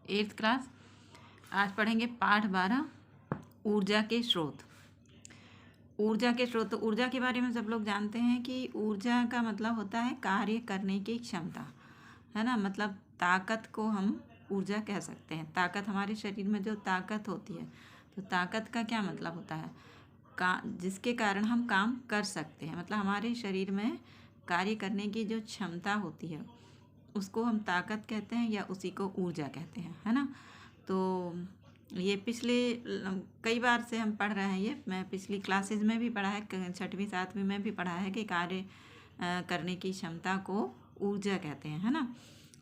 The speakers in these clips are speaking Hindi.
8th class. आज पढ़ेंगे पाठ 12 ऊर्जा के स्रोत। ऊर्जा के स्रोत, तो ऊर्जा के बारे में सब लोग जानते हैं कि ऊर्जा का मतलब होता है कार्य करने की क्षमता, है ना। मतलब ताकत को हम ऊर्जा कह सकते हैं। ताकत, हमारे शरीर में जो ताकत होती है, तो ताकत का क्या मतलब होता है, जिसके कारण हम काम कर सकते हैं। मतलब हमारे शरीर में कार्य करने की जो क्षमता होती है उसको हम ताकत कहते हैं या उसी को ऊर्जा कहते हैं, है ना। तो ये पिछले कई बार से हम पढ़ रहे हैं, ये मैं पिछली क्लासेस में भी पढ़ा है, 6वीं 7वीं में भी पढ़ा है कि कार्य करने की क्षमता को ऊर्जा कहते हैं, है ना।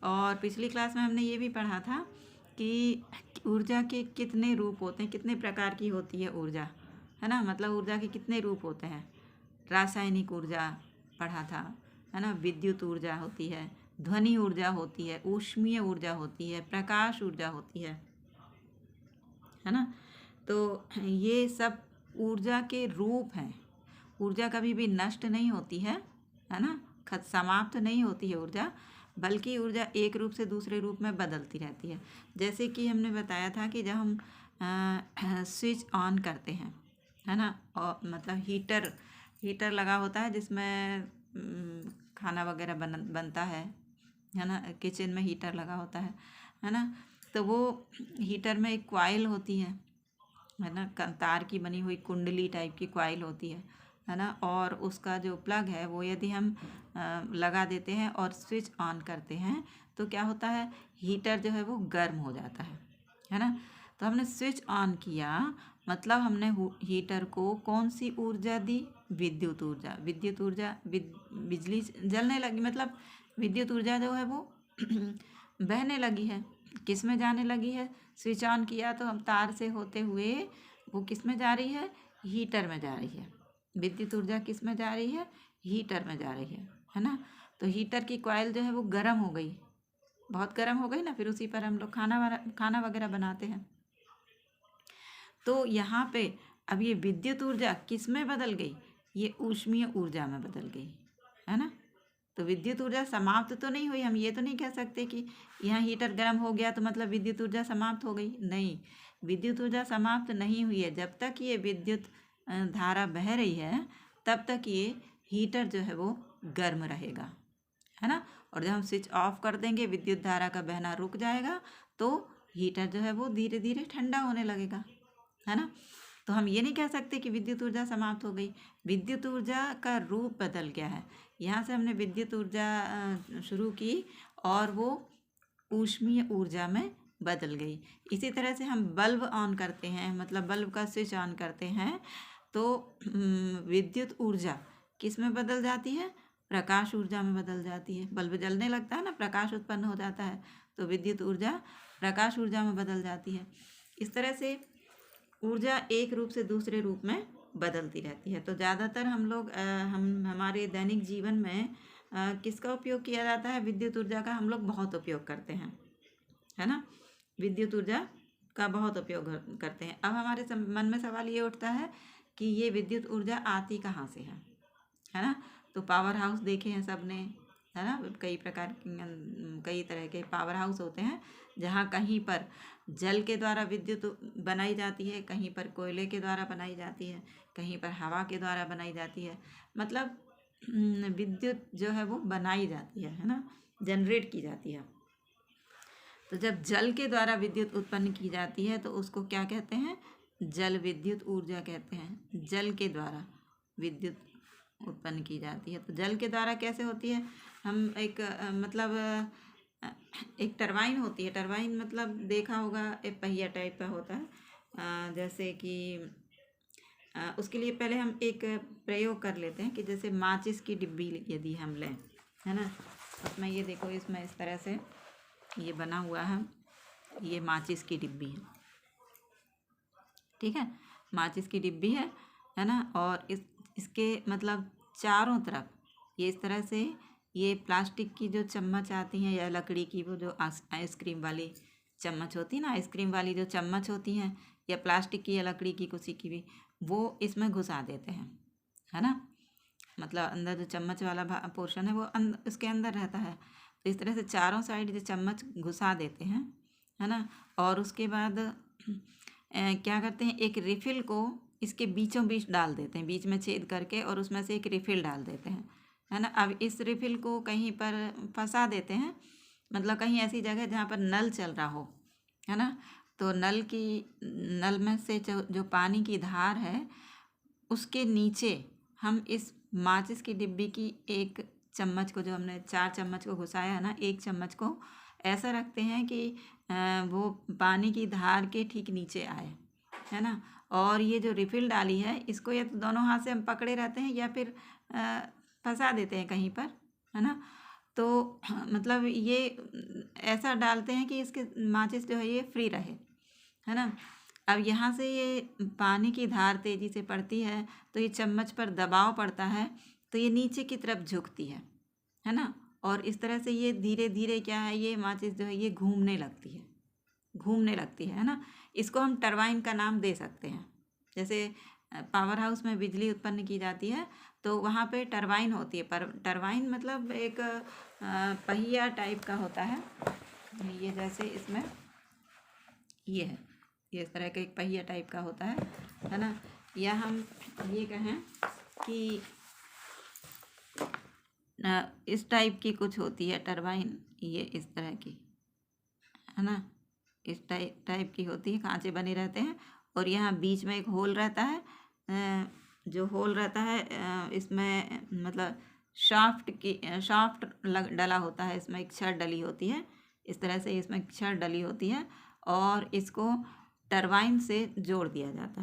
और पिछली क्लास में हमने ये भी पढ़ा था कि ऊर्जा के कितने रूप होते हैं, कितने प्रकार की होती है ऊर्जा, है ना। मतलब ऊर्जा के कितने रूप होते हैं। रासायनिक ऊर्जा पढ़ा था, है ना। विद्युत ऊर्जा होती है, ध्वनि ऊर्जा होती है, ऊष्मीय ऊर्जा होती है, प्रकाश ऊर्जा होती है ना। तो ये सब ऊर्जा के रूप हैं। ऊर्जा कभी भी नष्ट नहीं होती है ना, समाप्त नहीं होती है ऊर्जा, बल्कि ऊर्जा एक रूप से दूसरे रूप में बदलती रहती है। जैसे कि हमने बताया था कि जब हम स्विच ऑन करते हैं, है ना, और मतलब हीटर लगा होता है जिसमें खाना वगैरह बनता है ना। किचन में हीटर लगा होता है ना। तो वो हीटर में एक कॉइल होती है ना, तार की बनी हुई कुंडली टाइप की कॉइल होती है ना। और उसका जो प्लग है वो यदि हम लगा देते हैं और स्विच ऑन करते हैं तो क्या होता है, हीटर जो है वो गर्म हो जाता है ना। तो हमने स्विच ऑन किया, मतलब हमने हीटर को कौन सी ऊर्जा दी, विद्युत ऊर्जा। विद्युत ऊर्जा, बिजली जलने लगी, मतलब विद्युत ऊर्जा जो है वो बहने लगी है। किस में जाने लगी है, स्विच ऑन किया तो हम तार से होते हुए वो किस में जा रही है, हीटर में जा रही है। विद्युत ऊर्जा किस में जा रही है, हीटर में जा रही है ना। तो हीटर की कॉइल जो है वो गर्म हो गई, बहुत गर्म हो गई ना। फिर उसी पर हम लोग खाना वगैरह बनाते हैं। तो यहाँ पे अब ये विद्युत ऊर्जा किस में बदल गई, ये ऊष्मीय ऊर्जा में बदल गई, है ना। तो विद्युत ऊर्जा समाप्त तो नहीं हुई। हम ये तो नहीं कह सकते कि यहाँ हीटर गर्म हो गया तो मतलब विद्युत ऊर्जा समाप्त हो गई, नहीं। विद्युत ऊर्जा समाप्त नहीं हुई है। जब तक ये विद्युत धारा बह रही है तब तक ये हीटर जो है वो गर्म रहेगा, है ना। और जब हम स्विच ऑफ कर देंगे, विद्युत धारा का बहना रुक जाएगा, तो हीटर जो है वो धीरे धीरे ठंडा होने लगेगा, है ना। तो हम ये नहीं कह सकते कि विद्युत ऊर्जा समाप्त हो गई। विद्युत ऊर्जा का रूप बदल गया है। यहाँ से हमने विद्युत ऊर्जा शुरू की और वो ऊष्मीय ऊर्जा में बदल गई। इसी तरह से हम बल्ब ऑन करते हैं, मतलब बल्ब का स्विच ऑन करते हैं, तो विद्युत ऊर्जा किस में बदल जाती है, प्रकाश ऊर्जा में बदल जाती है। बल्ब जलने लगता है ना, प्रकाश उत्पन्न हो जाता है, तो विद्युत ऊर्जा प्रकाश ऊर्जा में बदल जाती है। इस तरह से ऊर्जा एक रूप से दूसरे रूप में बदलती रहती है। तो ज़्यादातर हम लोग हमारे दैनिक जीवन में किसका उपयोग किया जाता है, विद्युत ऊर्जा का हम लोग बहुत उपयोग करते हैं, है ना। विद्युत ऊर्जा का बहुत उपयोग करते हैं। अब हमारे मन में सवाल ये उठता है कि ये विद्युत ऊर्जा आती कहाँ से है ना। तो पावर हाउस देखे हैं सब ने, है ना। कई प्रकार कई तरह के पावर हाउस होते हैं जहाँ कहीं पर जल के द्वारा विद्युत बनाई जाती है, कहीं पर कोयले के द्वारा बनाई जाती है, कहीं पर हवा के द्वारा बनाई जाती है। मतलब विद्युत जो है वो बनाई जाती है ना, जनरेट की जाती है। तो जब जल के द्वारा विद्युत उत्पन्न की जाती है तो उसको क्या कहते हैं, जल विद्युत ऊर्जा कहते हैं। जल के द्वारा विद्युत उत्पन्न की जाती है। तो जल के द्वारा कैसे होती है, हम एक मतलब एक टरबाइन होती है। टरबाइन मतलब देखा होगा, एक पहिया टाइप का होता है। जैसे कि उसके लिए पहले हम एक प्रयोग कर लेते हैं कि जैसे माचिस की डिब्बी यदि हम लें, है ना। उसमें ये देखो, इसमें इस तरह से ये बना हुआ है, ये माचिस की डिब्बी है, ठीक है। माचिस की डिब्बी है ना। और इसके मतलब चारों तरफ ये इस तरह से, ये प्लास्टिक की जो चम्मच आती हैं या लकड़ी की वो जो आइसक्रीम वाली चम्मच होती है ना, आइसक्रीम वाली जो चम्मच होती हैं, या प्लास्टिक की या लकड़ी की किसी की भी, वो इसमें घुसा देते हैं, है ना। मतलब अंदर जो चम्मच वाला पोर्शन है वो इसके अंदर रहता है। तो इस तरह से चारों साइड जो चम्मच घुसा देते हैं, है ना। और उसके बाद क्या करते हैं, एक रिफिल को इसके बीचों बीच डाल देते हैं, बीच में छेद करके, और उसमें से एक रिफिल डाल देते हैं, है ना। अब इस रिफिल को कहीं पर फंसा देते हैं, मतलब कहीं ऐसी जगह जहाँ पर नल चल रहा हो, है ना। तो नल में से जो पानी की धार है उसके नीचे हम इस माचिस की डिब्बी की एक चम्मच को, जो हमने 4 चम्मच को घुसाया है ना, एक चम्मच को ऐसा रखते हैं कि वो पानी की धार के ठीक नीचे आए, है ना। और ये जो रिफिल डाली है इसको या तो दोनों हाथ से हम पकड़े रहते हैं या फिर फंसा देते हैं कहीं पर, है ना। तो मतलब ये ऐसा डालते हैं कि इसके माचिस जो है ये फ्री रहे, है ना। अब यहाँ से ये पानी की धार तेज़ी से पड़ती है तो ये चम्मच पर दबाव पड़ता है तो ये नीचे की तरफ झुकती है ना। और इस तरह से ये धीरे धीरे क्या है, ये माचिस जो है ये घूमने लगती है ना। इसको हम टरबाइन का नाम दे सकते हैं। जैसे पावर हाउस में बिजली उत्पन्न की जाती है तो वहाँ पे टरबाइन होती है, पर टरबाइन मतलब एक पहिया टाइप का होता है। ये जैसे इसमें ये है, ये इस तरह का एक पहिया टाइप का होता है ना। या हम ये कहें कि इस टाइप की कुछ होती है टरबाइन, ये इस तरह की, है ना। इस टाइप की होती है, खांचे बने रहते हैं और यहाँ बीच में एक होल रहता है। जो होल रहता है इसमें मतलब शाफ्ट डला होता है, इसमें एक छड़ डली होती है, इस तरह से इसमें छड़ डली होती है और इसको टरबाइन से जोड़ दिया जाता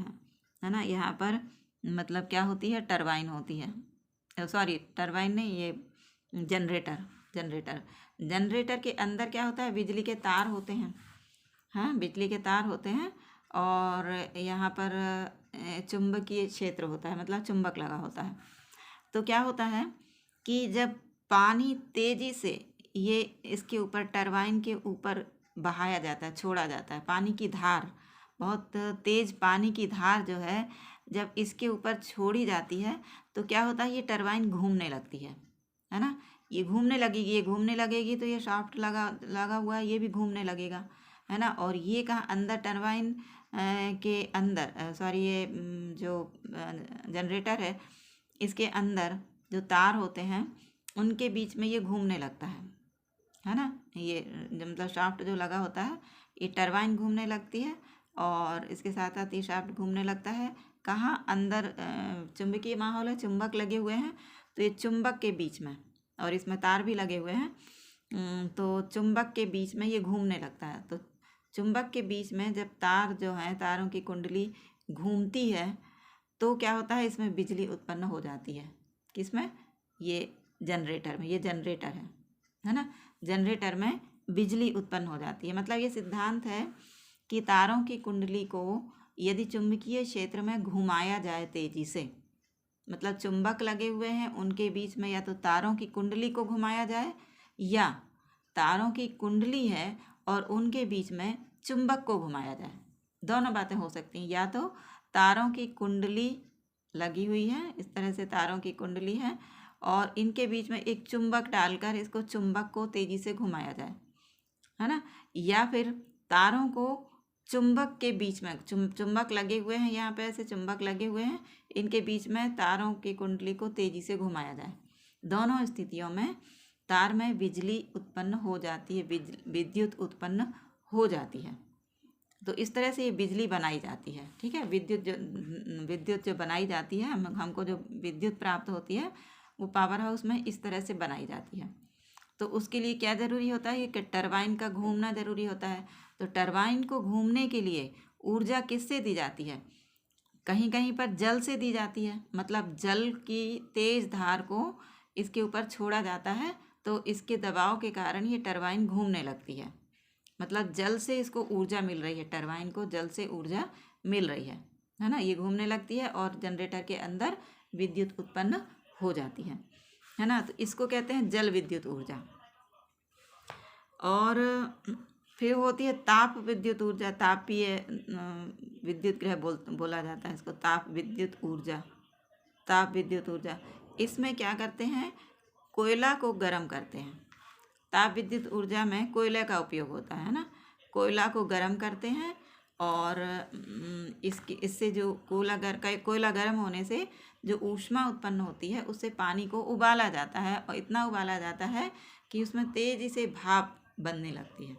है ना। यहाँ पर मतलब क्या होती है, टरबाइन होती है, सॉरी टरबाइन नहीं, ये जनरेटर के अंदर क्या होता है, बिजली के तार होते हैं, हाँ बिजली के तार होते हैं। और यहाँ पर चुंबकीय क्षेत्र होता है, मतलब चुंबक लगा होता है। तो क्या होता है कि जब पानी तेज़ी से ये इसके ऊपर टरबाइन के ऊपर बहाया जाता है, छोड़ा जाता है, पानी की धार, बहुत तेज़ पानी की धार जो है जब इसके ऊपर छोड़ी जाती है तो क्या होता है, ये टरबाइन घूमने लगती है ना। ये घूमने लगेगी तो ये शाफ्ट लगा हुआ है, ये भी घूमने लगेगा, है ना। और ये कहाँ अंदर टरबाइन के अंदर, सॉरी ये जो जनरेटर है इसके अंदर जो तार होते हैं उनके बीच में ये घूमने लगता है ना। ये मतलब शाफ्ट जो लगा होता है, ये टरबाइन घूमने लगती है और इसके साथ साथ ये शाफ्ट घूमने लगता है। कहाँ अंदर चुंबकीय माहौल है, चुंबक लगे हुए हैं तो ये चुंबक के बीच में, और इसमें तार भी लगे हुए हैं, तो चुंबक के बीच में ये घूमने लगता है। तो चुंबक के बीच में जब तार जो है, तारों की कुंडली घूमती है तो क्या होता है, इसमें बिजली उत्पन्न हो जाती है। किसमें, ये जनरेटर में, ये जनरेटर है ना। जनरेटर में बिजली उत्पन्न हो जाती है। मतलब ये सिद्धांत है कि तारों की कुंडली को यदि चुंबकीय क्षेत्र में घुमाया जाए तेजी से, मतलब चुंबक लगे हुए हैं उनके बीच में या तो तारों की कुंडली को घुमाया जाए, या तारों की कुंडली है और उनके बीच में चुंबक को घुमाया जाए। दोनों बातें हो सकती हैं, या तो तारों की कुंडली लगी हुई है, इस तरह से तारों की कुंडली है और इनके बीच में एक चुंबक डालकर इसको, चुंबक को तेजी से घुमाया जाए, है ना। या फिर तारों को चुंबक के बीच में, चुंबक लगे हुए हैं, यहाँ पे ऐसे चुंबक लगे हुए हैं, इनके बीच में तारों की कुंडली को तेजी से घुमाया जाए। दोनों स्थितियों में तार में बिजली उत्पन्न हो जाती है, विद्युत उत्पन्न हो जाती है। तो इस तरह से ये बिजली बनाई जाती है, ठीक है। विद्युत जो बनाई जाती है, हमको जो विद्युत प्राप्त होती है वो पावर हाउस में इस तरह से बनाई जाती है। तो उसके लिए क्या ज़रूरी होता है, कि टरबाइन का घूमना ज़रूरी होता है। तो टरबाइन को घूमने के लिए ऊर्जा किससे दी जाती है, कहीं कहीं पर जल से दी जाती है। मतलब जल की तेज़ धार को इसके ऊपर छोड़ा जाता है तो इसके दबाव के कारण ये टरबाइन घूमने लगती है। मतलब जल से इसको ऊर्जा मिल रही है, टरबाइन को जल से ऊर्जा मिल रही है ना। ये घूमने लगती है और जनरेटर के अंदर विद्युत उत्पन्न हो जाती है ना। तो इसको कहते हैं जल विद्युत ऊर्जा। और फिर होती है ताप विद्युत ऊर्जा, तापीय विद्युत ग्रह बोला जाता है इसको, ताप विद्युत ऊर्जा। इसमें क्या करते हैं, कोयला को गर्म करते हैं। ताप विद्युत ऊर्जा में कोयले का उपयोग होता है ना। कोयला को गर्म करते हैं और इससे जो कोयला गर्म होने से जो ऊष्मा उत्पन्न होती है उससे पानी को उबाला जाता है, और इतना उबाला जाता है कि उसमें तेज़ी से भाप बनने लगती है,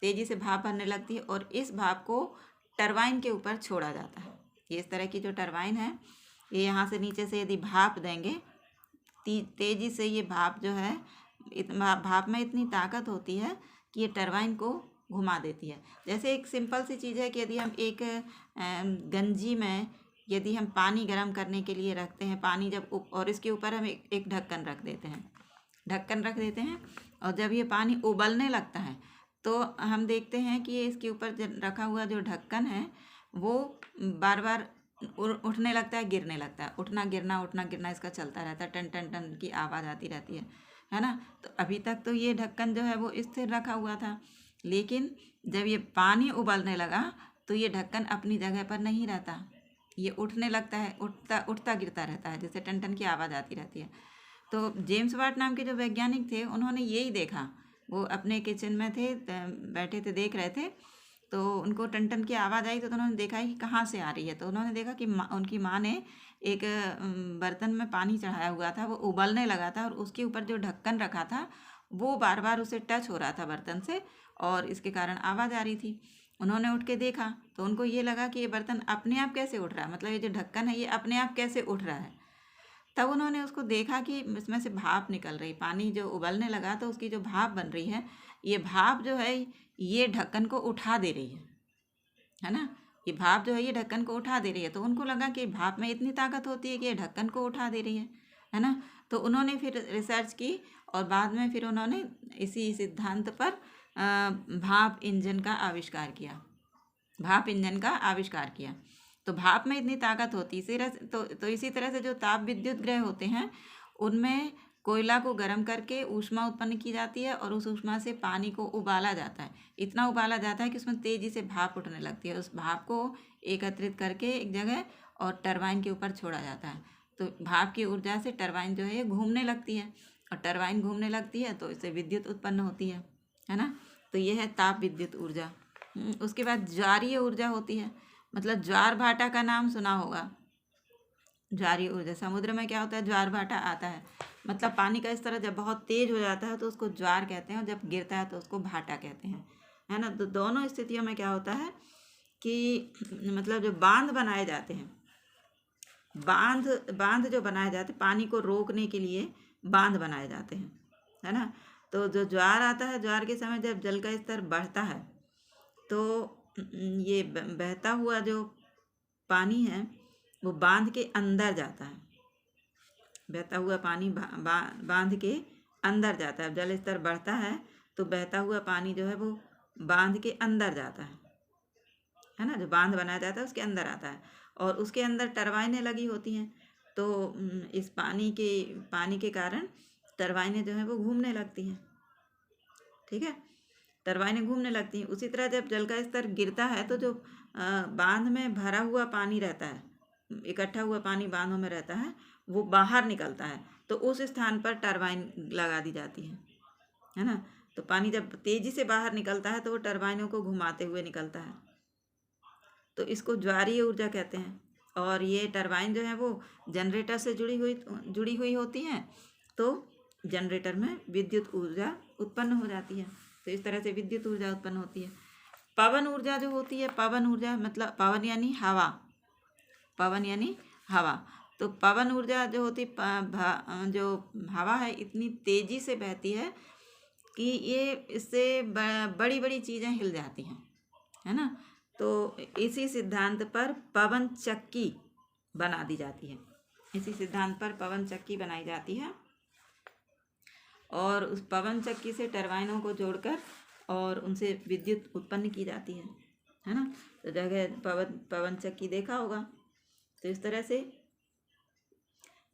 तेज़ी से भाप बनने लगती है, और इस भाप को टरबाइन के ऊपर छोड़ा जाता है। ये इस तरह की जो टरबाइन है, ये यहाँ से नीचे से यदि भाप देंगे तेज़ी से, ये भाप जो है भाप में इतनी ताकत होती है कि ये टरबाइन को घुमा देती है। जैसे एक सिंपल सी चीज़ है कि यदि हम एक गंजी में यदि हम पानी गर्म करने के लिए रखते हैं, पानी जब और इसके ऊपर हम एक ढक्कन रख देते हैं, और जब ये पानी उबलने लगता है तो हम देखते हैं कि ये इसके ऊपर रखा हुआ जो ढक्कन है वो बार बार उठने लगता है, गिरने लगता है, उठना गिरना इसका चलता रहता है, टन टन टन की आवाज़ आती रहती है ना। तो अभी तक तो ये ढक्कन जो है वो स्थिर रखा हुआ था, लेकिन जब ये पानी उबलने लगा तो ये ढक्कन अपनी जगह पर नहीं रहता, ये उठने लगता है, उठता गिरता रहता है, जैसे टन टन की आवाज़ आती रहती है। तो जेम्स वाट नाम के जो वैज्ञानिक थे उन्होंने यही देखा, वो अपने किचन में थे, बैठे थे, देख रहे थे, तो उनको टन टन की आवाज़ आई तो उन्होंने देखा कि कहाँ से आ रही है। तो उन्होंने देखा कि उनकी माँ ने एक बर्तन में पानी चढ़ाया हुआ था, वो उबलने लगा था, और उसके ऊपर जो ढक्कन रखा था वो बार बार उसे टच हो रहा था बर्तन से, और इसके कारण आवाज़ आ रही थी। उन्होंने उठ के देखा तो उनको ये लगा कि ये बर्तन अपने आप कैसे उठ रहा है, मतलब ये जो ढक्कन है ये अपने आप कैसे उठ रहा है। तब उन्होंने उसको देखा कि इसमें से भाप निकल रही, पानी जो उबलने लगा तो उसकी जो भाप बन रही है, ये भाप जो है ये ढक्कन को उठा दे रही है ना, ये भाप जो है ये ढक्कन को उठा दे रही है। तो उनको लगा कि भाप में इतनी ताकत होती है कि ये ढक्कन को उठा दे रही है ना। तो उन्होंने फिर रिसर्च की, और बाद में फिर उन्होंने इसी सिद्धांत पर भाप इंजन का आविष्कार किया। तो भाप में इतनी ताकत होती है, तो इसी तरह से जो ताप विद्युत गृह होते हैं उनमें कोयला को गर्म करके ऊष्मा उत्पन्न की जाती है, और उस ऊष्मा से पानी को उबाला जाता है, इतना उबाला जाता है कि उसमें तेज़ी से भाप उठने लगती है। उस भाप को एकत्रित करके एक जगह और टरबाइन के ऊपर छोड़ा जाता है। तो भाप की ऊर्जा से टरबाइन जो है ये घूमने लगती है, और टरबाइन घूमने लगती है तो इससे विद्युत उत्पन्न होती है ना। तो ये है ताप विद्युत ऊर्जा। उसके बाद ज्वारीय ऊर्जा होती है, मतलब ज्वार भाटा का नाम सुना होगा। ज्वारीय ऊर्जा, समुद्र में क्या होता है, ज्वार भाटा आता है, मतलब पानी का स्तर जब बहुत तेज हो जाता है तो उसको ज्वार कहते हैं, और जब गिरता है तो उसको भाटा कहते हैं, है ना। तो दोनों स्थितियों में क्या होता है कि मतलब जो बांध बनाए जाते हैं, बांध जो बनाए जाते हैं पानी को रोकने के लिए, बांध बनाए जाते हैं, है ना। तो जो ज्वार आता है, ज्वार के समय जब जल का स्तर बढ़ता है तो ये बहता हुआ जो पानी है वो बांध के अंदर जाता है, बहता हुआ पानी बांध के अंदर जाता है। जल स्तर बढ़ता है तो बहता हुआ पानी जो है वो बांध के अंदर जाता है ना, जो बांध बनाया जाता है उसके अंदर आता है, और उसके अंदर टरबाइनें लगी होती हैं। तो इस पानी के कारण टरबाइनें जो हैं वो घूमने लगती हैं, ठीक है, टरबाइनें घूमने लगती हैं। उसी तरह जब जल का स्तर गिरता है तो जो बांध में भरा हुआ पानी रहता है, इकट्ठा हुआ पानी बांधों में रहता है, वो बाहर निकलता है, तो उस स्थान पर टरबाइन लगा दी जाती है ना। तो पानी जब तेजी से बाहर निकलता है तो वो टरबाइनों को घुमाते हुए निकलता है, तो इसको ज्वारीय ऊर्जा कहते हैं। और ये टरबाइन जो है वो जनरेटर से जुड़ी हुई होती हैं, तो जनरेटर में विद्युत ऊर्जा उत्पन्न हो जाती है। तो इस तरह से विद्युत ऊर्जा उत्पन्न होती है। पवन ऊर्जा जो होती है, पवन ऊर्जा मतलब पवन यानी हवा, तो पवन ऊर्जा जो होती जो हवा है इतनी तेजी से बहती है कि ये इससे बड़ी बड़ी चीज़ें हिल जाती हैं, है ना। तो इसी सिद्धांत पर पवन चक्की बना दी जाती है, इसी सिद्धांत पर पवन चक्की बनाई जाती है, और उस पवन चक्की से टरबाइनों को जोड़कर और उनसे विद्युत उत्पन्न की जाती है ना। तो जगह पवन चक्की देखा होगा। तो इस तरह से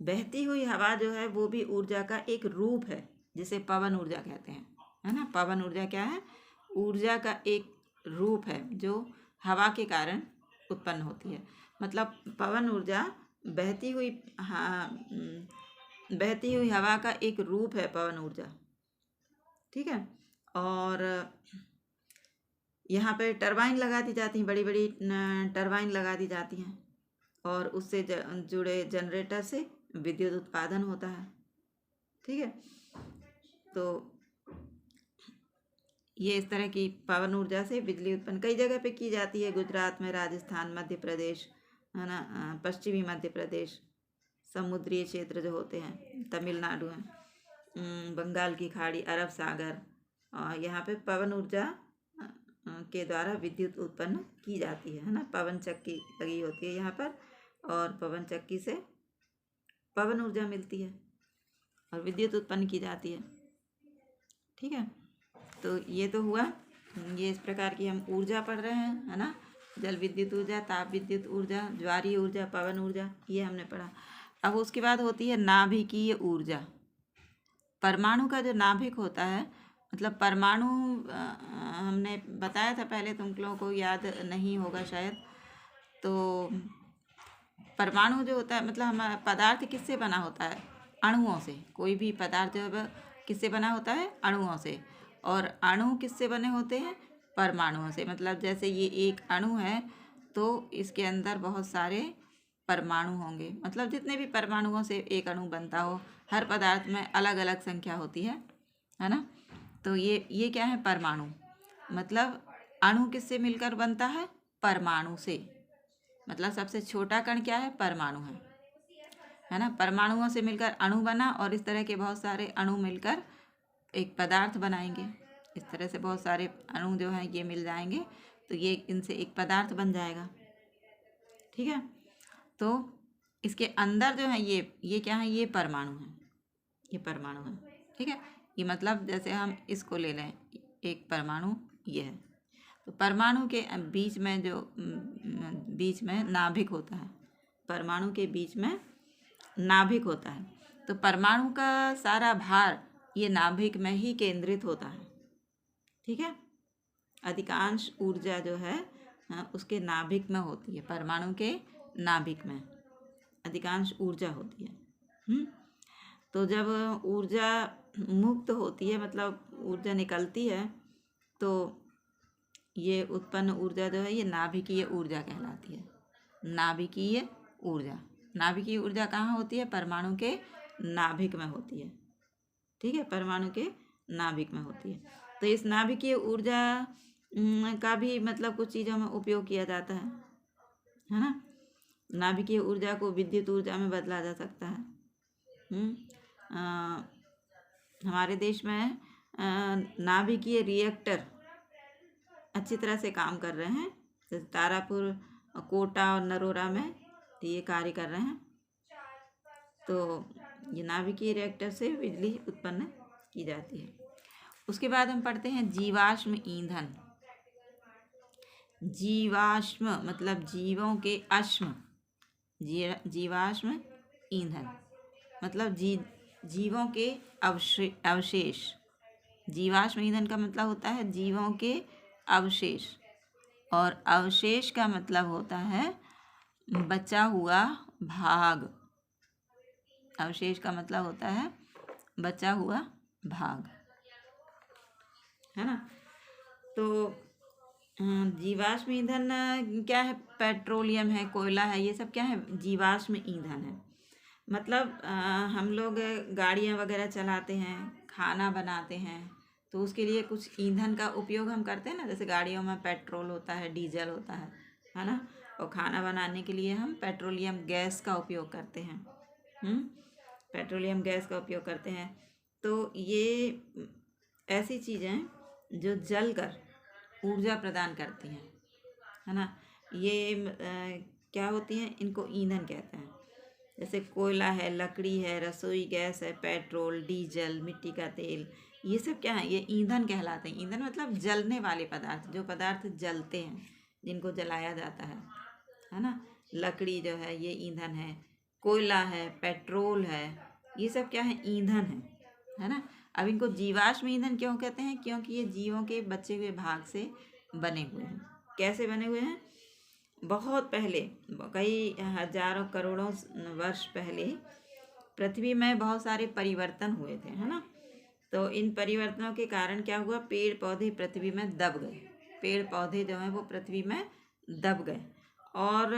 बहती हुई हवा जो है वो भी ऊर्जा का एक रूप है, जिसे पवन ऊर्जा कहते हैं, है ना। पवन ऊर्जा क्या है, ऊर्जा का एक रूप है जो हवा के कारण उत्पन्न होती है। मतलब पवन ऊर्जा बहती हुई हवा का एक रूप है, पवन ऊर्जा, ठीक है। और यहाँ पे टरबाइन लगा दी जाती हैं, बड़ी बड़ी टरबाइन लगा दी जाती हैं और उससे जुड़े जनरेटर से विद्युत उत्पादन होता है। ठीक है, तो ये इस तरह की पवन ऊर्जा से बिजली उत्पन्न कई जगह पे की जाती है। गुजरात में, राजस्थान, मध्य प्रदेश, है ना, पश्चिमी मध्य प्रदेश, समुद्रीय क्षेत्र जो होते हैं, तमिलनाडु में, बंगाल की खाड़ी, अरब सागर, यहाँ पे पवन ऊर्जा के द्वारा विद्युत उत्पन्न की जाती है ना। पवन चक्की लगी होती है यहाँ पर और पवन चक्की से पवन ऊर्जा मिलती है और विद्युत उत्पन्न की जाती है। ठीक है, तो ये तो हुआ, ये इस प्रकार की हम ऊर्जा पढ़ रहे हैं, है ना। जल विद्युत ऊर्जा, ताप विद्युत ऊर्जा, ज्वारीय ऊर्जा, पवन ऊर्जा, ये हमने पढ़ा। अब उसके बाद होती है नाभिकीय ऊर्जा। परमाणु का जो नाभिक होता है, मतलब परमाणु हमने बताया था पहले, तुम लोगों को याद नहीं होगा शायद। तो परमाणु जो होता है, मतलब हमारा पदार्थ किससे बना होता है? अणुओं से। कोई भी पदार्थ जो है किससे बना होता है? अणुओं से। और अणु किससे बने होते हैं? परमाणुओं से। मतलब जैसे ये एक अणु है तो इसके अंदर बहुत सारे परमाणु होंगे, मतलब जितने भी परमाणुओं से एक अणु बनता हो। हर पदार्थ में अलग अलग संख्या होती है ना। तो ये क्या है? परमाणु। मतलब अणु किससे मिलकर बनता है? परमाणु से। मतलब सबसे छोटा कण क्या है? परमाणु है ना। परमाणुओं से मिलकर अणु बना और इस तरह के बहुत सारे अणु मिलकर एक पदार्थ बनाएंगे। इस तरह से बहुत सारे अणु जो हैं ये मिल जाएंगे तो ये इनसे एक पदार्थ बन जाएगा। ठीक है, तो इसके अंदर जो है ये क्या है? ये परमाणु है, ये परमाणु है। ठीक है, ये मतलब जैसे हम इसको ले लें, एक परमाणु ये है, तो परमाणु के बीच में जो बीच में नाभिक होता है, परमाणु के बीच में नाभिक होता है। तो परमाणु का सारा भार ये नाभिक में ही केंद्रित होता है। ठीक है, अधिकांश ऊर्जा जो है उसके नाभिक में होती है। परमाणु के नाभिक में अधिकांश ऊर्जा होती है। तो जब ऊर्जा मुक्त होती है, मतलब ऊर्जा निकलती है, तो ये उत्पन्न ऊर्जा जो है ये नाभिकीय ऊर्जा कहलाती है। नाभिकीय ऊर्जा, नाभिकीय ऊर्जा कहाँ होती है? परमाणु के नाभिक में होती है। ठीक है, परमाणु के नाभिक में होती है। तो इस नाभिकीय ऊर्जा का भी मतलब कुछ चीज़ों में उपयोग किया जाता है ना। नाभिकीय ऊर्जा को विद्युत ऊर्जा में बदला जा सकता है। हमारे देश में नाभिकीय रिएक्टर अच्छी तरह से काम कर रहे हैं। जैसे तारापुर, कोटा और नरोरा में ये कार्य कर रहे हैं। तो ये नाभिकीय रिएक्टर से बिजली उत्पन्न की जाती है। उसके बाद हम पढ़ते हैं जीवाश्म ईंधन। जीवाश्म मतलब जीवों के अश्म, जीवाश्म ईंधन मतलब जीवों के अवशेष। जीवाश्म ईंधन का मतलब होता है जीवों के अवशेष, और अवशेष का मतलब होता है बचा हुआ भाग। अवशेष का मतलब होता है बचा हुआ भाग, है ना। तो जीवाश्म ईंधन क्या है? पेट्रोलियम है, कोयला है, ये सब क्या है? जीवाश्म ईंधन है। मतलब हम लोग गाड़ियाँ वगैरह चलाते हैं, खाना बनाते हैं, तो उसके लिए कुछ ईंधन का उपयोग हम करते हैं ना। जैसे गाड़ियों में पेट्रोल होता है, डीजल होता है ना। और खाना बनाने के लिए हम पेट्रोलियम गैस का उपयोग करते हैं। पेट्रोलियम गैस का उपयोग करते हैं। तो ये ऐसी चीज़ें जो जलकर ऊर्जा प्रदान करती हैं, है ना। ये क्या होती हैं? इनको ईंधन कहते हैं। जैसे कोयला है, लकड़ी है, रसोई गैस है, पेट्रोल, डीजल, मिट्टी का तेल, ये सब क्या है? ये ईंधन कहलाते हैं। ईंधन मतलब जलने वाले पदार्थ, जो पदार्थ जलते हैं, जिनको जलाया जाता है ना। लकड़ी जो है ये ईंधन है, कोयला है, पेट्रोल है, ये सब क्या है? ईंधन है ना। अब इनको जीवाश्म ईंधन क्यों कहते हैं? क्योंकि ये जीवों के बचे हुए भाग से बने हुए हैं। कैसे बने हुए हैं? बहुत पहले, कई हजारों करोड़ों वर्ष पहले पृथ्वी में बहुत सारे परिवर्तन हुए थे, है ना। तो इन परिवर्तनों के कारण क्या हुआ? पेड़ पौधे पृथ्वी में दब गए, पेड़ पौधे जो हैं वो पृथ्वी में दब गए। और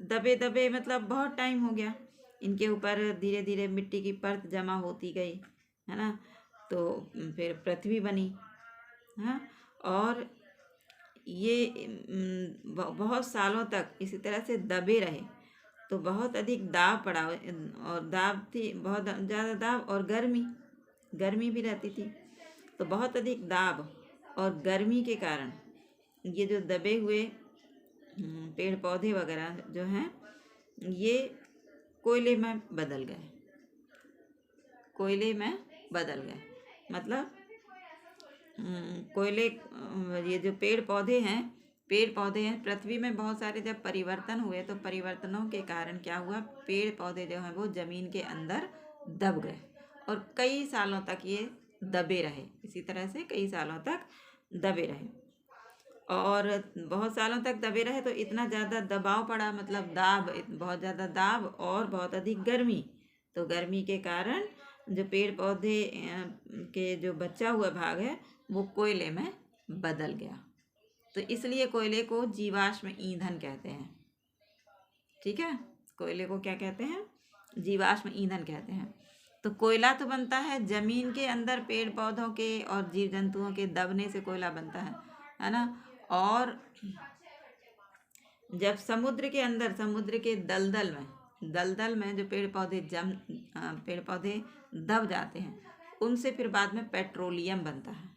दबे दबे मतलब बहुत टाइम हो गया, इनके ऊपर धीरे धीरे मिट्टी की परत जमा होती गई, है ना। तो फिर पृथ्वी बनी, हाँ। और ये बहुत सालों तक इसी तरह से दबे रहे। तो बहुत अधिक दाब पड़ा, और दाब थी, बहुत ज़्यादा दाब और गर्मी भी रहती थी। तो बहुत अधिक दाब और गर्मी के कारण ये जो दबे हुए पेड़ पौधे वगैरह जो हैं ये कोयले में बदल गए, मतलब कोयले, ये जो पेड़ पौधे हैं पृथ्वी में बहुत सारे जब परिवर्तन हुए तो परिवर्तनों के कारण क्या हुआ, पेड़ पौधे जो हैं वो ज़मीन के अंदर दब गए और कई सालों तक ये दबे रहे। इसी तरह से कई सालों तक दबे रहे, और बहुत सालों तक दबे रहे तो इतना ज़्यादा दबाव पड़ा, मतलब बहुत ज़्यादा दाब और बहुत अधिक गर्मी। तो गर्मी के कारण जो पेड़ पौधे के जो बचा हुआ भाग है वो कोयले में बदल गया। तो इसलिए कोयले को जीवाश्म ईंधन कहते हैं। ठीक है, कोयले को क्या कहते हैं, जीवाश्म ईंधन कहते हैं। तो कोयला तो बनता है ज़मीन के अंदर पेड़ पौधों के और जीव जंतुओं के दबने से कोयला बनता है ना। और जब समुद्र के अंदर, समुद्र के दलदल में जो पेड़ पौधे दब जाते हैं उनसे फिर बाद में पेट्रोलियम बनता है।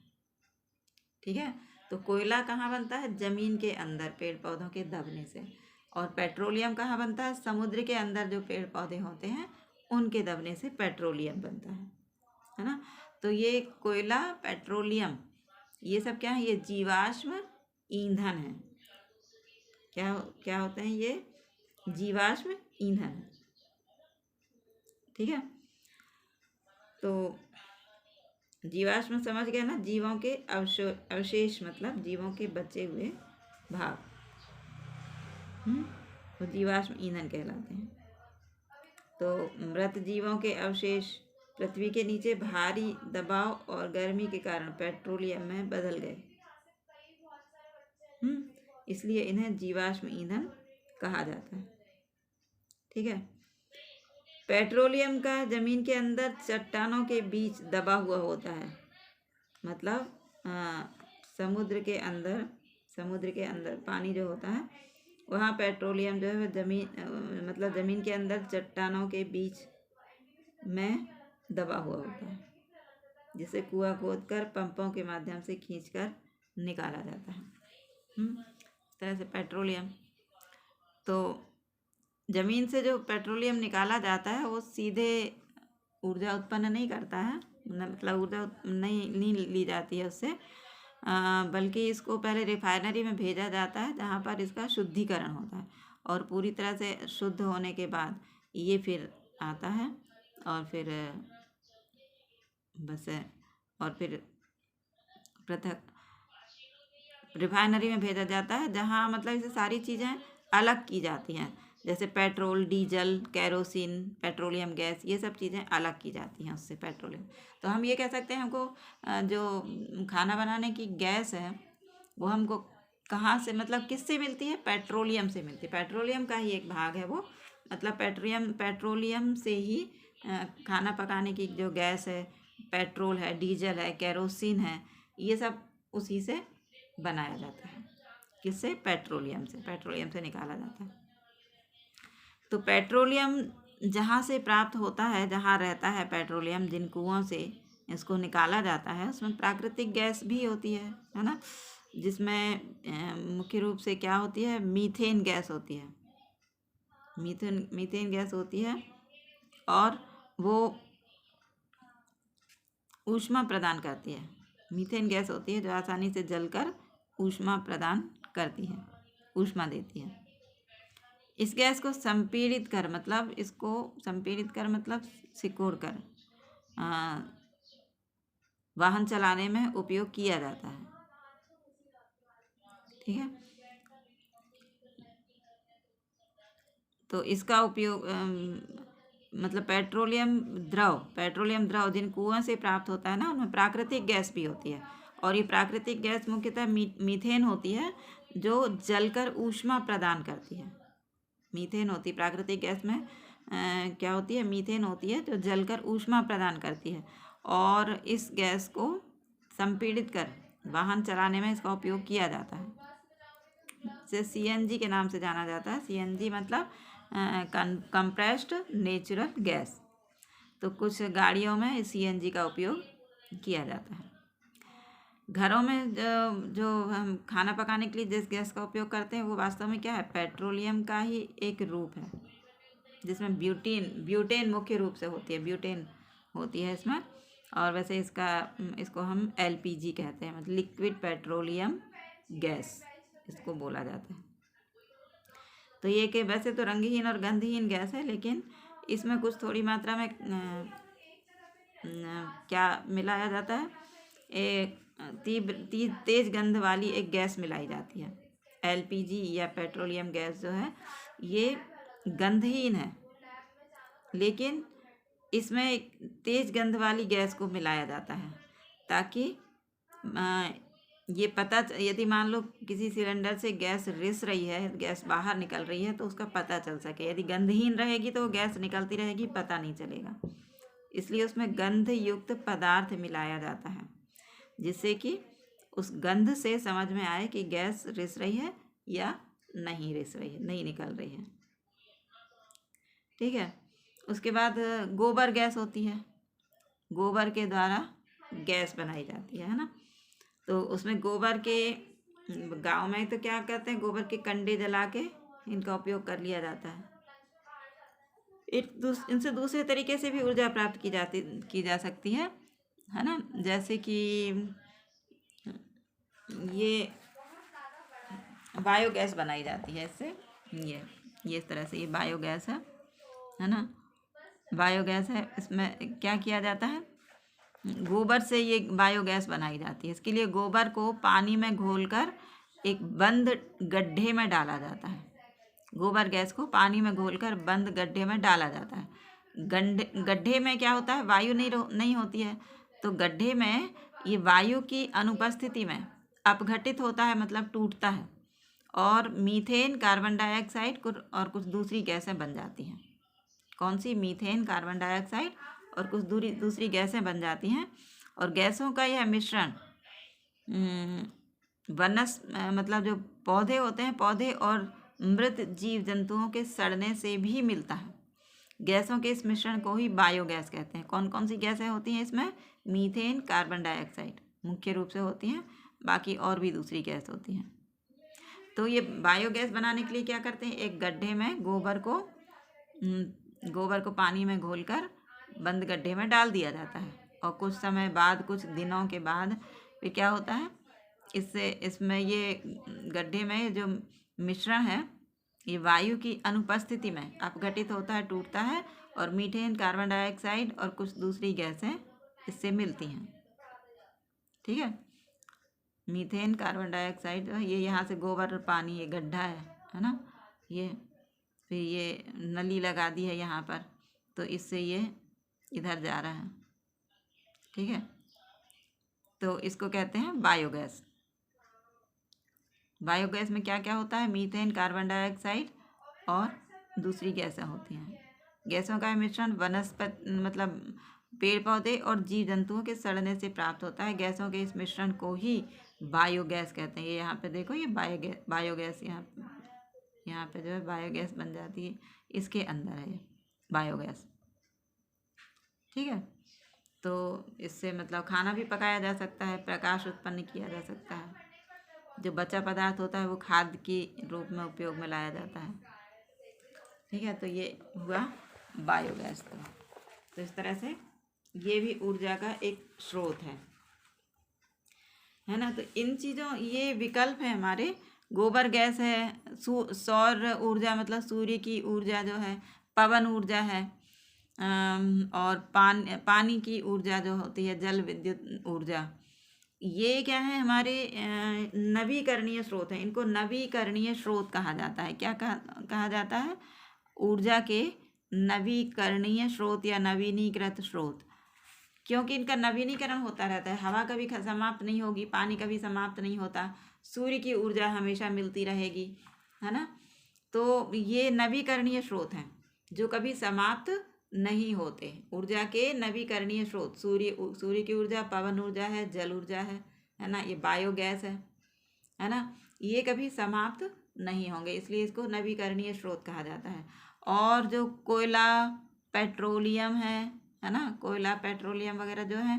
ठीक है, तो कोयला कहाँ बनता है, ज़मीन के अंदर पेड़ पौधों के दबने से, और पेट्रोलियम कहाँ बनता है, समुद्र के अंदर जो पेड़ पौधे होते हैं उनके दबने से पेट्रोलियम बनता है ना। तो ये कोयला, पेट्रोलियम, ये सब क्या है, ये जीवाश्म ईंधन है। क्या होते हैं ये, जीवाश्म ईंधन। ठीक है, तो जीवाश्म समझ गए ना, जीवों के अवशेष, मतलब जीवों के बचे हुए भाग, तो जीवाश्म ईंधन कहलाते हैं। तो मृत जीवों के अवशेष पृथ्वी के नीचे भारी दबाव और गर्मी के कारण पेट्रोलियम में बदल गए, इसलिए इन्हें जीवाश्म ईंधन कहा जाता है। ठीक है, पेट्रोलियम का जमीन के अंदर चट्टानों के बीच दबा हुआ होता है, मतलब समुद्र के अंदर पानी जो होता है वहाँ पेट्रोलियम जो है मतलब ज़मीन के अंदर चट्टानों के बीच में दबा हुआ होता है, जिसे कुआं खोदकर पंपों के माध्यम से खींचकर निकाला जाता है। इस तरह से पेट्रोलियम, तो ज़मीन से जो पेट्रोलियम निकाला जाता है वो सीधे ऊर्जा उत्पन्न नहीं करता है, मतलब ऊर्जा नहीं ली जाती है उससे, बल्कि इसको पहले रिफाइनरी में भेजा जाता है जहाँ पर इसका शुद्धिकरण होता है, और पूरी तरह से शुद्ध होने के बाद ये फिर आता है और फिर पृथक रिफाइनरी में भेजा जाता है, जहाँ मतलब इसे सारी चीज़ें अलग की जाती हैं, जैसे petrol, diesel, kerosene, petroleum gas, ये सब चीज़ें अलग की जाती हैं उससे, पेट्रोलियम। तो हम ये कह सकते हैं हमको जो खाना बनाने की गैस है वो हमको कहाँ से, मतलब किससे मिलती है, पेट्रोलियम से मिलती है। पेट्रोलियम का ही एक भाग है वो, मतलब पेट्रोलियम से ही खाना पकाने की जो गैस है, पेट्रोल है, डीजल है, केरोसिन है, ये सब उसी से बनाया जाता है। किससे, पेट्रोलियम से निकाला जाता है। तो पेट्रोलियम जहाँ से प्राप्त होता है, जहाँ रहता है पेट्रोलियम, जिन कुओं से इसको निकाला जाता है उसमें प्राकृतिक गैस भी होती है ना, जिसमें मुख्य रूप से क्या होती है, मीथेन गैस होती है। मीथेन गैस होती है और वो ऊष्मा प्रदान करती है। मीथेन गैस होती है जो आसानी से जलकर ऊष्मा प्रदान करती है, ऊष्मा देती है। इस गैस को संपीड़ित कर मतलब सिकोड़ कर वाहन चलाने में उपयोग किया जाता है। ठीक है, तो इसका उपयोग मतलब पेट्रोलियम द्रव जिन कुओं से प्राप्त होता है ना, उनमें प्राकृतिक गैस भी होती है और ये प्राकृतिक गैस मुख्यतः मीथेन होती है जो जलकर ऊष्मा प्रदान करती है। मीथेन होती है प्राकृतिक गैस में क्या होती है, मीथेन होती है जो जलकर ऊष्मा प्रदान करती है, और इस गैस को संपीड़ित कर वाहन चलाने में इसका उपयोग किया जाता है। इसे सीएनजी के नाम से जाना जाता है। सीएनजी मतलब कंप्रेस्ड नेचुरल गैस। तो कुछ गाड़ियों में सीएनजी का उपयोग किया जाता है। घरों में जो हम खाना पकाने के लिए जिस गैस का उपयोग करते हैं वो वास्तव में क्या है, पेट्रोलियम का ही एक रूप है, जिसमें ब्यूटेन मुख्य रूप से होती है, ब्यूटेन होती है इसमें। और वैसे इसको हम एलपीजी कहते हैं, मतलब लिक्विड पेट्रोलियम गैस इसको बोला जाता है। तो ये कि वैसे तो रंगहीन और गंधहीन गैस है, लेकिन इसमें कुछ थोड़ी मात्रा में क्या मिलाया जाता है, एक तेज गंध वाली एक गैस मिलाई जाती है। एलपीजी या पेट्रोलियम गैस जो है ये गंधहीन है, लेकिन इसमें एक तेज गंध वाली गैस को मिलाया जाता है ताकि ये पता, यदि मान लो किसी सिलेंडर से गैस रिस रही है, गैस बाहर निकल रही है, तो उसका पता चल सके। यदि गंधहीन रहेगी तो गैस निकलती रहेगी, पता नहीं चलेगा। इसलिए उसमें गंध युक्त पदार्थ मिलाया जाता है, जिससे कि उस गंध से समझ में आए कि गैस रिस रही है या नहीं रिस रही है, नहीं निकल रही है। ठीक है। उसके बाद गोबर गैस होती है, गोबर के द्वारा गैस बनाई जाती है ना। तो उसमें गोबर के, गांव में तो क्या करते हैं, गोबर के कंडे जला के इनका उपयोग कर लिया जाता है। इनसे दूसरे तरीके से भी ऊर्जा प्राप्त की जा सकती है ना। जैसे कि ये बायोगैस बनाई जाती है इससे, ये इस तरह से ये बायोगैस है ना, बायोगैस है। इसमें क्या किया जाता है, गोबर से ये बायोगैस बनाई जाती है। इसके लिए गोबर को पानी में घोलकर एक बंद गड्ढे में डाला जाता है। गोबर गैस को पानी में घोलकर बंद गड्ढे में डाला जाता है। गड्ढे में क्या होता है, वायु नहीं होती है, तो गड्ढे में ये वायु की अनुपस्थिति में अपघटित होता है, मतलब टूटता है, और मीथेन, कार्बन डाइऑक्साइड और कुछ दूसरी गैसें बन जाती हैं। कौन सी, मीथेन, कार्बन डाइऑक्साइड और कुछ दूसरी गैसें बन जाती हैं। और गैसों का यह मिश्रण मतलब जो पौधे होते हैं, पौधे और मृत जीव जंतुओं के सड़ने से भी मिलता है। गैसों के इस मिश्रण को ही बायोगैस कहते हैं। कौन कौन सी गैसें होती हैं इसमें, मीथेन, कार्बन डाइऑक्साइड मुख्य रूप से होती हैं, बाकी और भी दूसरी गैस होती हैं। तो ये बायोगैस बनाने के लिए क्या करते हैं, एक गड्ढे में गोबर को पानी में घोलकर बंद गड्ढे में डाल दिया जाता है, और कुछ समय बाद, कुछ दिनों के बाद फिर क्या होता है, इसमें ये गड्ढे में जो मिश्रण है ये वायु की अनुपस्थिति में अपघटित होता है, टूटता है, और मीथेन, कार्बन डाइऑक्साइड और कुछ दूसरी गैसें इससे मिलती हैं। ठीक है। मीथेन, कार्बन डाइऑक्साइड ये यहाँ से गोबर और पानी, ये गड्ढा है ना, ये फिर ये नली लगा दी है यहाँ पर, तो इससे ये इधर जा रहा है। ठीक है। तो इसको कहते हैं बायोगैस। बायोगैस में क्या क्या होता है, मीथेन, कार्बन डाइऑक्साइड और दूसरी गैसें होती हैं। गैसों का मिश्रण वनस्पति मतलब पेड़ पौधे और जीव जंतुओं के सड़ने से प्राप्त होता है। गैसों के इस मिश्रण को ही बायोगैस कहते हैं। ये यहाँ पे देखो, ये बायोगैस यहाँ पे जो है बायोगैस बन जाती है, इसके अंदर है ये बायोगैस। ठीक है। तो इससे मतलब खाना भी पकाया जा सकता है, प्रकाश उत्पन्न किया जा सकता है। जो बचा पदार्थ होता है वो खाद के रूप में उपयोग में लाया जाता है। ठीक है। तो ये हुआ बायोगैस। तो इस तरह से ये भी ऊर्जा का एक स्रोत है ना। तो इन चीज़ों, ये विकल्प है हमारे। गोबर गैस है, सौर ऊर्जा मतलब सूर्य की ऊर्जा जो है, पवन ऊर्जा है, और पानी की ऊर्जा जो होती है, जल विद्युत ऊर्जा, ये क्या है, हमारे नवीकरणीय स्रोत हैं। इनको नवीकरणीय स्रोत कहा जाता है। क्या कहा जाता है, ऊर्जा के नवीकरणीय स्रोत या नवीनीकृत स्रोत। क्योंकि इनका नवीनीकरण होता रहता है। हवा कभी समाप्त नहीं होगी, पानी कभी समाप्त नहीं होता, सूर्य की ऊर्जा हमेशा मिलती रहेगी, है ना। तो ये नवीकरणीय स्रोत हैं जो कभी समाप्त नहीं होते। ऊर्जा के नवीकरणीय स्रोत सूर्य की ऊर्जा, पवन ऊर्जा है, जल ऊर्जा है ना, ये बायोगैस है ना, ये कभी समाप्त नहीं होंगे, इसलिए इसको नवीकरणीय स्रोत कहा जाता है। और जो कोयला, पेट्रोलियम है ना, कोयला, पेट्रोलियम वगैरह जो है,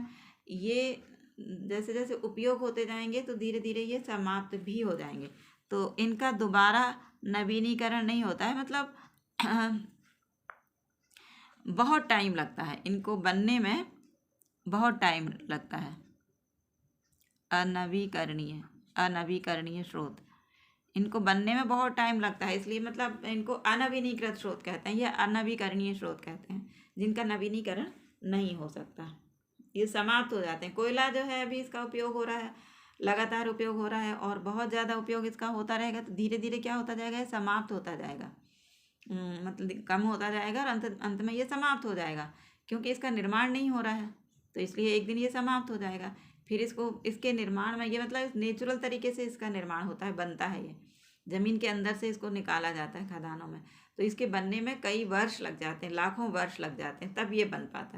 ये जैसे जैसे उपयोग होते जाएंगे तो धीरे धीरे ये समाप्त भी हो जाएंगे। तो इनका दोबारा नवीनीकरण नहीं होता है, मतलब बहुत टाइम लगता है, इनको बनने में बहुत टाइम लगता है। अनवीकरणीय स्रोत, इनको बनने में बहुत टाइम लगता है, इसलिए मतलब इनको अनवीनीकृत स्रोत कहते हैं या अनवीकरणीय स्रोत कहते हैं, जिनका नवीनीकरण नहीं हो सकता, ये समाप्त हो जाते हैं। कोयला जो है अभी इसका उपयोग हो रहा है, लगातार उपयोग हो रहा है और बहुत ज़्यादा उपयोग इसका होता रहेगा तो धीरे धीरे क्या होता जाएगा, समाप्त होता जाएगा, मतलब कम होता जाएगा और अंत में ये समाप्त हो जाएगा, क्योंकि इसका निर्माण नहीं हो रहा है, तो इसलिए एक दिन ये समाप्त हो जाएगा। फिर इसके निर्माण में, ये मतलब नेचुरल तरीके से इसका निर्माण होता है, बनता है, ये ज़मीन के अंदर से इसको निकाला जाता है खदानों में, तो इसके बनने में कई वर्ष लग जाते हैं, लाखों वर्ष लग जाते हैं, तब ये बन पाता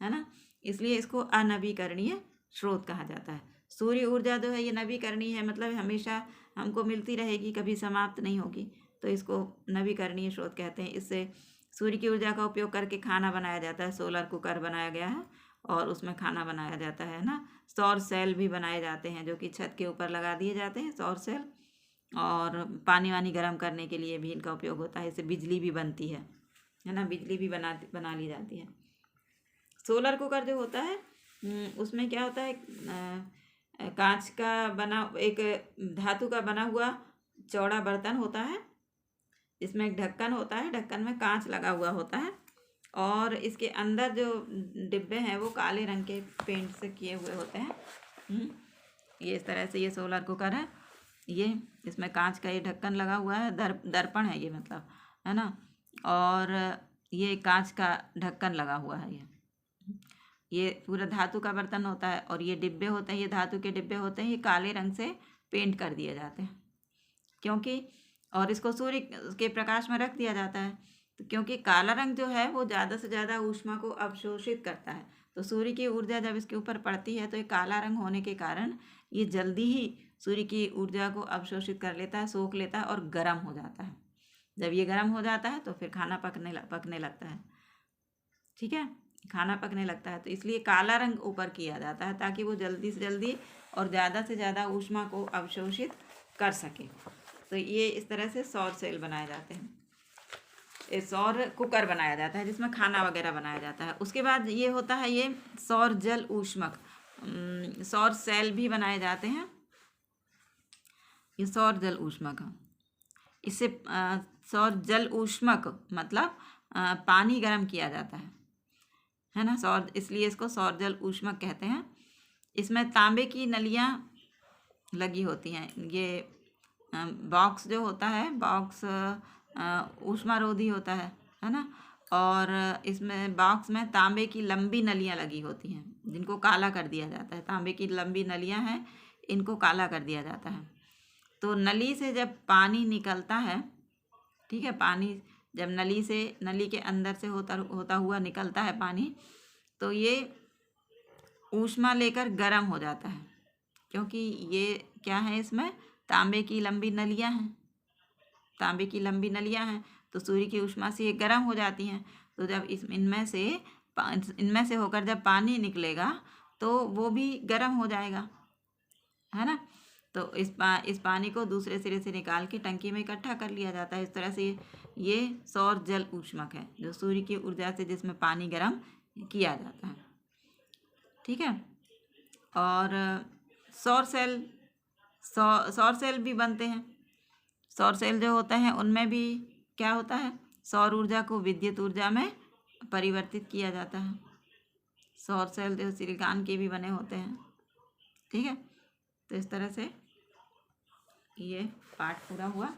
है ना। इसलिए इसको अनवीकरणीय स्रोत कहा जाता है। सूर्य ऊर्जा जो है ये नवीकरणीय है, मतलब हमेशा हमको मिलती रहेगी, कभी समाप्त नहीं होगी, तो इसको नवीकरणीय स्रोत कहते हैं। इससे सूर्य की ऊर्जा का उपयोग करके खाना बनाया जाता है, सोलर कुकर बनाया गया है और उसमें खाना बनाया जाता है ना। सौर सेल भी बनाए जाते हैं जो कि छत के ऊपर लगा दिए जाते हैं, सौर सेल, और पानी वानी गर्म करने के लिए भी इनका उपयोग होता है। इससे बिजली भी बनती है ना, बिजली भी बना ली जाती है। सोलर कुकर जो होता है उसमें क्या होता है, कांच का बना, एक धातु का बना हुआ चौड़ा बर्तन होता है, इसमें एक ढक्कन होता है, ढक्कन में कांच लगा हुआ होता है और इसके अंदर जो डिब्बे हैं वो काले रंग के पेंट से किए हुए होते हैं। ये इस तरह से ये सोलर कुकर है, ये इसमें कांच का ये ढक्कन लगा हुआ है, दर्पण है ये, मतलब है ना, और ये कांच का ढक्कन लगा हुआ है। ये पूरा धातु का बर्तन होता है और ये डिब्बे होते हैं, ये धातु के डिब्बे होते हैं, ये काले रंग से पेंट कर दिए जाते हैं क्योंकि, और इसको सूर्य के प्रकाश में रख दिया जाता है तो क्योंकि काला रंग जो है वो ज़्यादा से ज़्यादा ऊष्मा को अवशोषित करता है, तो सूर्य की ऊर्जा जब इसके ऊपर पड़ती है तो ये काला रंग होने के कारण ये जल्दी ही सूर्य की ऊर्जा को अवशोषित कर लेता है, सोख लेता है और गर्म हो जाता है। जब ये गर्म हो जाता है तो फिर खाना पकने लगता है, ठीक है, खाना पकने लगता है, तो इसलिए काला रंग ऊपर किया जाता है ताकि वो जल्दी से जल्दी और ज़्यादा से ज़्यादा ऊष्मा को अवशोषित कर सके। तो ये इस तरह से सौर सेल बनाए जाते हैं, ये सौर कुकर बनाया जाता है जिसमें खाना वगैरह बनाया जाता है। उसके बाद ये होता है ये सौर जल ऊष्मक, सौर सेल भी बनाए जाते हैं, ये सौर जल ऊष्मक। इससे सौर जल ऊष्मक मतलब पानी गर्म किया जाता है ना, सौर, इसलिए इसको सौर जल ऊष्मक कहते हैं। इसमें तांबे की नलियाँ लगी होती हैं, ये बॉक्स जो होता है, बॉक्स ऊष्मारोधी होता है ना, और इसमें बॉक्स में तांबे की लंबी नलियाँ लगी होती हैं जिनको काला कर दिया जाता है, तांबे की लंबी नलियाँ हैं, इनको काला कर दिया जाता है। तो नली से जब पानी निकलता है, ठीक है, पानी जब नली के अंदर से होता हुआ निकलता है पानी, तो ये ऊष्मा लेकर गर्म हो जाता है क्योंकि ये क्या है, इसमें तांबे की लंबी नलियाँ हैं, तांबे की लंबी नलियाँ हैं, तो सूर्य की ऊष्मा से ये गर्म हो जाती हैं। तो जब इनमें से होकर जब पानी निकलेगा तो वो भी गर्म हो जाएगा, है ना। तो इस पानी को दूसरे सिरे से निकाल के टंकी में इकट्ठा कर लिया जाता है। इस तरह से ये सौर जल ऊष्मक है जो सूर्य की ऊर्जा से जिसमें पानी गर्म किया जाता है, ठीक है। और सौर सेल भी बनते हैं। सौर सेल जो होते हैं उनमें भी क्या होता है, सौर ऊर्जा को विद्युत ऊर्जा में परिवर्तित किया जाता है। सौर सेल जो सिलिकॉन के भी बने होते हैं, ठीक है। तो इस तरह से ये पार्ट पूरा हुआ।